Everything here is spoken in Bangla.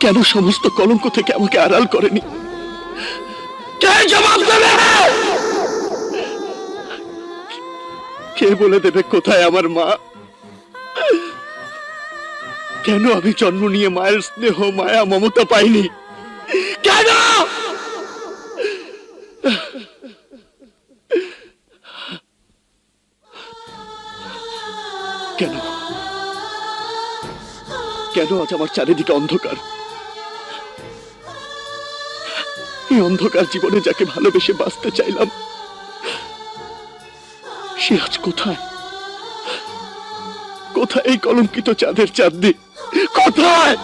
কেন সমস্ত কলঙ্ক থেকে আমাকে আড়াল করেনি? কে জবাব দেবে? কে বলে দেবে কোথায় আমার মা? কেন আমি জন্ম নিয়ে মায়ের স্নেহ মায়া মমতা পাইনি? কেন? কেন কেন আজ আমার চারিদিকে অন্ধকার? এই অন্ধকার জীবনে যাকে ভালোবেসে বাঁচতে চাইলাম, সে আজ কোথায়? কোথায় এই কলঙ্কিত চাঁদের চাঁদনি? কোথায়?